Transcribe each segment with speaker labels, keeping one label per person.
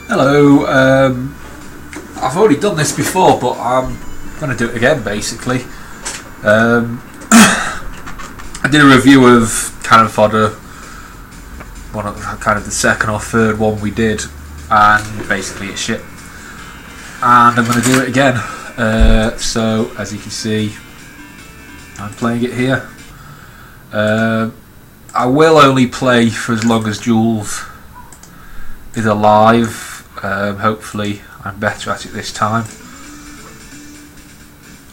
Speaker 1: Hello, I've already done this before, but I'm going to do it again basically. I did a review of Fodder, one of the second or third one we did, and basically it's shit. And I'm going to do it again. So as you can see, I'm playing it here. I will only play for as long as Jules is alive. Hopefully I'm better at it this time.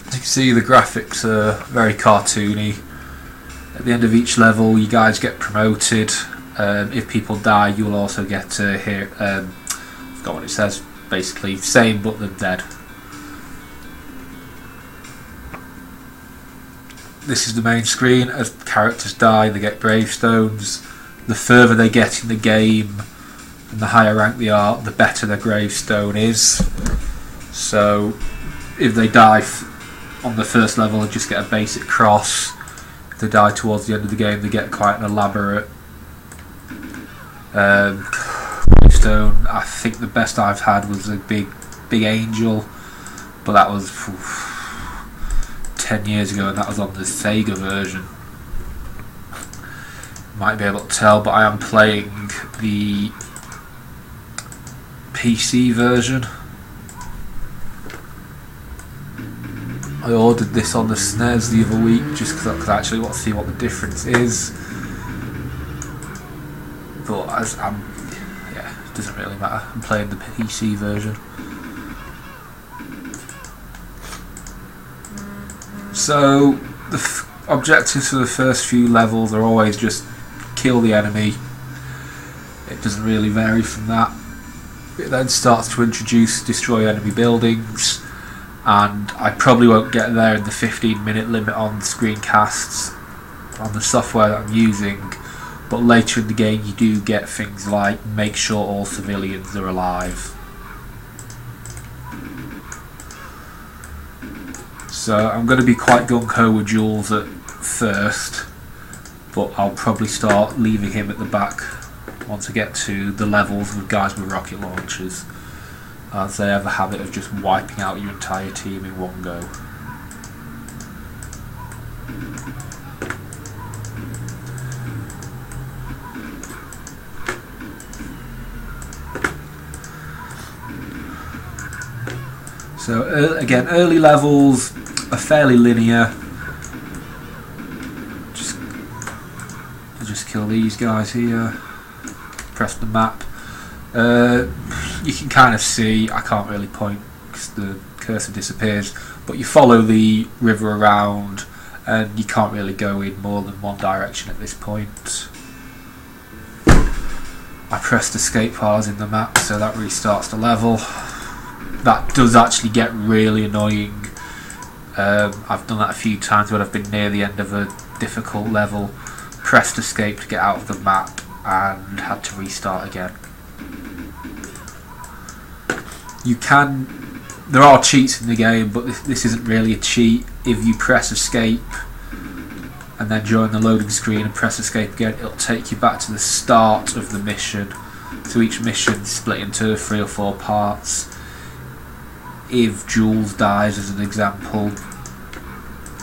Speaker 1: As you can see, the graphics are very cartoony. At the end of each level you guys get promoted. If people die you'll also get to hear, I forgot what it says, basically same but they're dead. This is the main screen. As characters die they get gravestones. The further they get in the game and the higher rank they are, the better their gravestone is. So if they die on the first level they just get a basic cross. If they die towards the end of the game they get quite an elaborate gravestone. I think the best I've had was a big angel, but that was 10 years ago and that was on the Sega version. Might be able to tell, but I am playing the PC version. I ordered this on the SNES the other week just because I actually want to see what the difference is. But as it doesn't really matter. I'm playing the PC version. So the objectives for the first few levels are always just kill the enemy. It doesn't really vary from that. It then starts to introduce destroy enemy buildings, and I probably won't get there in the 15-minute limit on screencasts on the software that I'm using, but later in the game you do get things like make sure all civilians are alive. So I'm going to be quite gung-ho with Jules at first, but I'll probably start leaving him at the back once I get to the levels with guys with rocket launchers, as they have a habit of just wiping out your entire team in one go. So again, early levels are fairly linear. Just kill these guys here. Press the map. You can kind of see, I can't really point because the cursor disappears, but you follow the river around and you can't really go in more than one direction at this point. I pressed escape while I was in the map, so that restarts the level. That does actually get really annoying. I've done that a few times when I've been near the end of a difficult level, pressed escape to get out of the map and had to restart again. There are cheats in the game, but this isn't really a cheat. If you press escape and then join the loading screen and press escape again, it'll take you back to the start of the mission. So each mission is split into 3 or 4 parts. If Jules dies, as an example,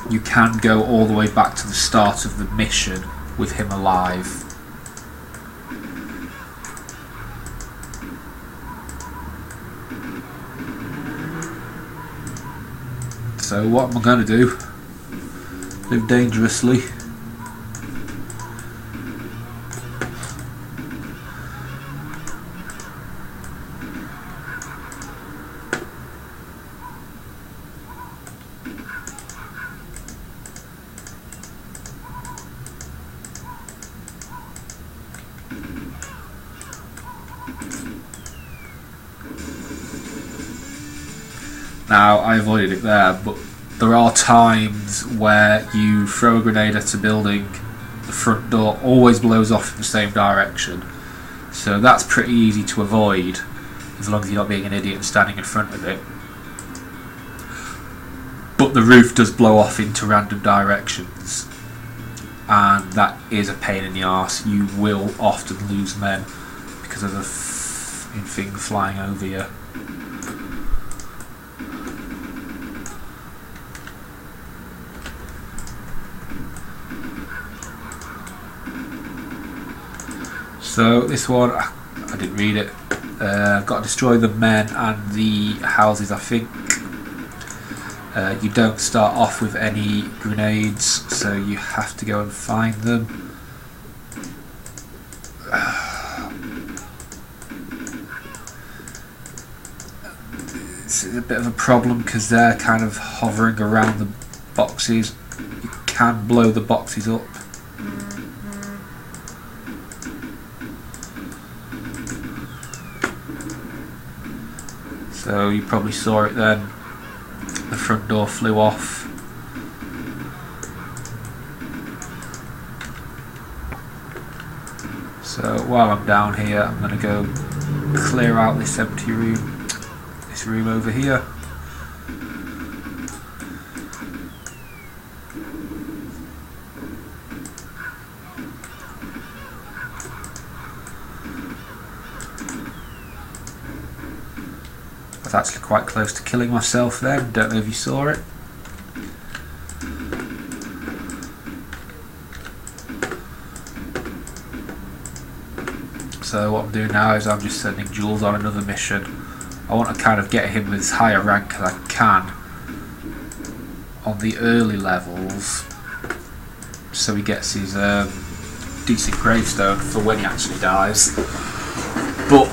Speaker 1: you can go all the way back to the start of the mission with him alive. So what am I going to do? Live dangerously. Now, I avoided it there, but there are times where you throw a grenade at a building, the front door always blows off in the same direction. So that's pretty easy to avoid, as long as you're not being an idiot and standing in front of it. But the roof does blow off into random directions, and that is a pain in the arse. You will often lose men because of in things flying over you. So this one, I didn't read it. Got to destroy the men and the houses, I think. You don't start off with any grenades, so you have to go and find them. It's a bit of a problem because they're kind of hovering around the boxes. You can blow the boxes up. So you probably saw it then. The front door flew off. So while I'm down here, I'm going to go clear out this empty room. This room over here. I was actually quite close to killing myself then, don't know if you saw it. So what I'm doing now is I'm just sending Jules on another mission. I want to kind of get him as high a rank as I can on the early levels, so he gets his decent gravestone for when he actually dies. But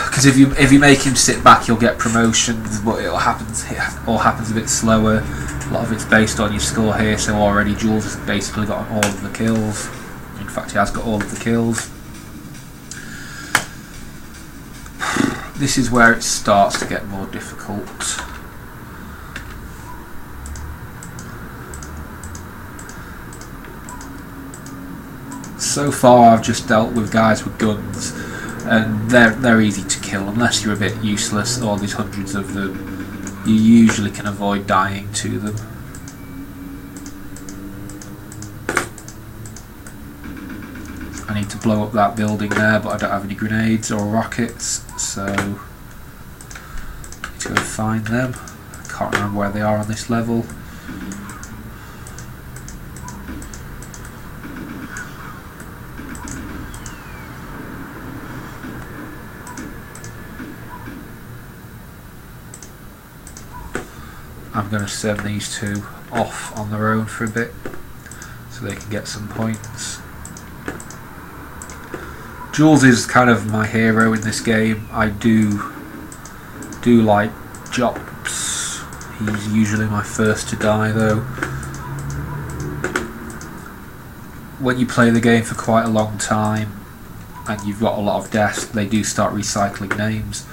Speaker 1: because if you make him sit back, he'll get promotions, but it all happens a bit slower. A lot of it's based on your score here, so already Jules has basically got all of the kills. In fact, he has got all of the kills. This is where it starts to get more difficult. So far I've just dealt with guys with guns, and they're easy to kill unless you're a bit useless. All these hundreds of them, you usually can avoid dying to them. I need to blow up that building there, but I don't have any grenades or rockets, so I need to go find them. I can't remember where they are on this level. I'm going to send these two off on their own for a bit so they can get some points. Jules is kind of my hero in this game. I do like Jops. He's usually my first to die though. When you play the game for quite a long time and you've got a lot of deaths, they do start recycling names.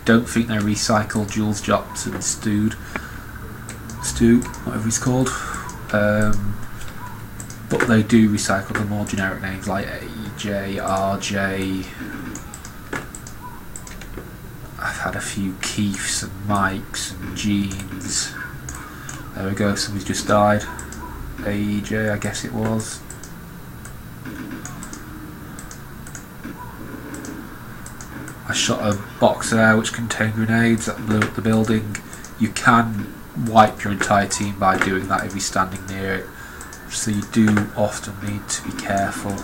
Speaker 1: Don't think they recycle Jules, Jops and Stu, whatever he's called. But they do recycle the more generic names like AJ, RJ. I've had a few Keiths and Mikes and Jeans. There we go, somebody's just died. AJ, I guess it was. I shot a box there which contained grenades that blew up the building. You can wipe your entire team by doing that if you're standing near it, so you do often need to be careful.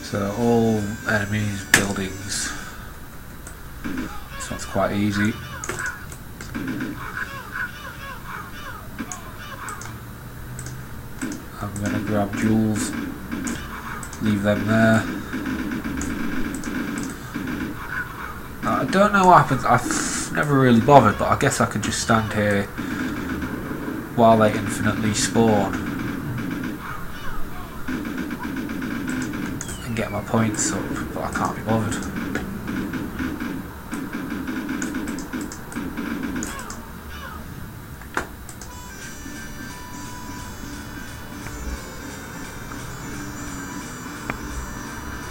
Speaker 1: So all enemies, buildings. This one's quite easy. I'm going to grab Jules, leave them there. I don't know what happens. I've never really bothered, but I guess I could just stand here while they infinitely spawn and get my points up, but I can't be bothered.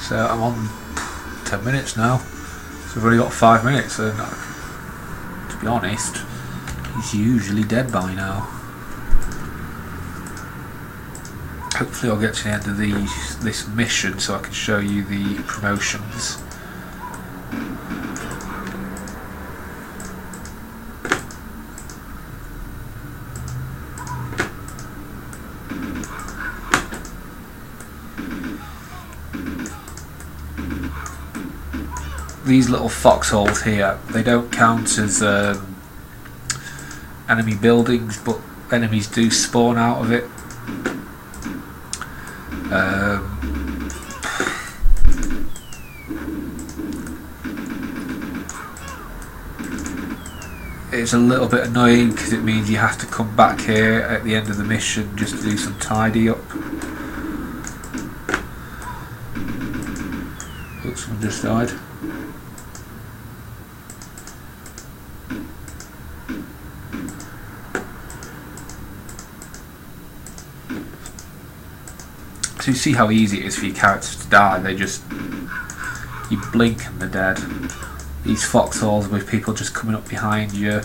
Speaker 1: So I'm on 10 minutes now. So I've only got 5 minutes, and to be honest, he's usually dead by now. Hopefully I'll get to the end of this mission so I can show you the promotions. These little foxholes here, they don't count as enemy buildings, but enemies do spawn out of it. It's a little bit annoying because it means you have to come back here at the end of the mission just to do some tidy up. Oops, someone just died. So you see how easy it is for your characters to die. You blink and they're dead. These foxholes with people just coming up behind you.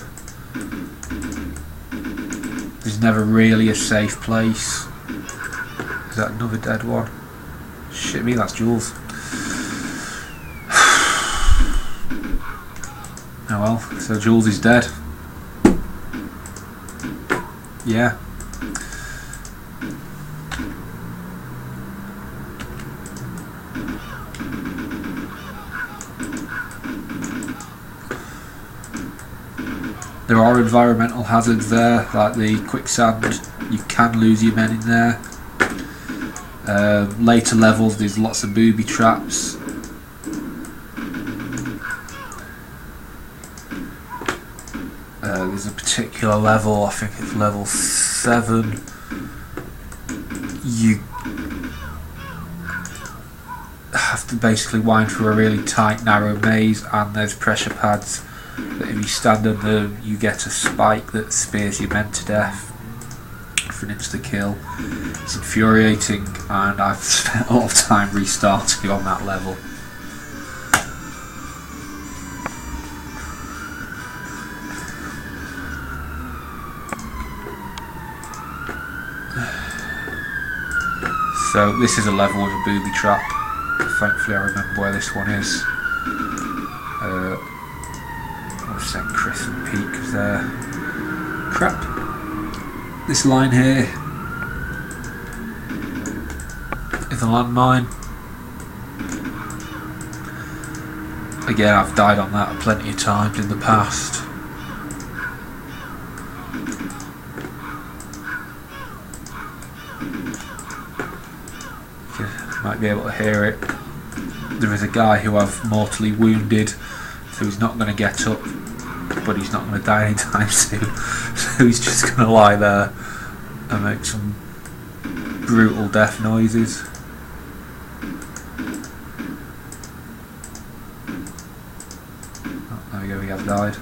Speaker 1: There's never really a safe place. Is that another dead one? Shit me, that's Jules. Oh well, so Jules is dead. Yeah. There are environmental hazards there, like the quicksand. You can lose your men in there. Later levels, there's lots of booby traps. There's a particular level, I think it's level 7. You have to basically wind through a really tight, narrow maze, and there's pressure pads that if you stand under, you get a spike that spears your men to death for an insta-kill. It's infuriating, and I've spent a lot of time restarting on that level. So this is a level with a booby trap. Thankfully I remember where this one is. I'll send Chris and Pete because they're crap. This line here is a landmine. Again, I've died on that plenty of times in the past. You might be able to hear it. There is a guy who I've mortally wounded, so he's not going to get up, but he's not going to die anytime soon. So he's just going to lie there and make some brutal death noises. Oh, there we go, he has died.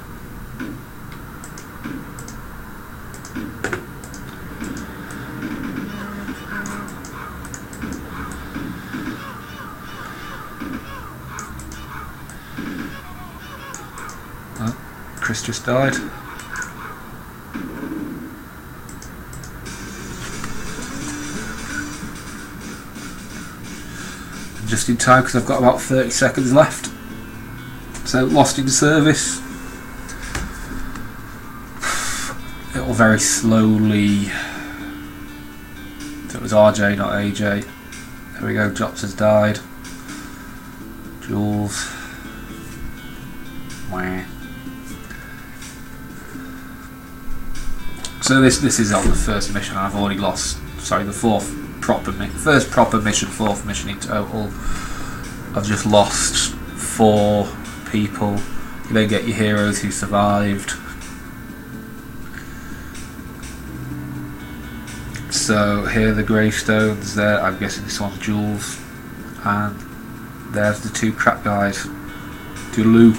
Speaker 1: Chris just died. Just in time because I've got about 30 seconds left. So lost in service. It'll very slowly. So it was RJ, not AJ. There we go. Jops has died. Jules. Wah. So this is on the first mission. I've already lost. Sorry, the first proper mission, 4th mission in total. I've just lost 4 people. You then get your heroes who survived. So here are the gravestones. There, I'm guessing this one's Jules, and there's the 2 crap guys. Toodaloo.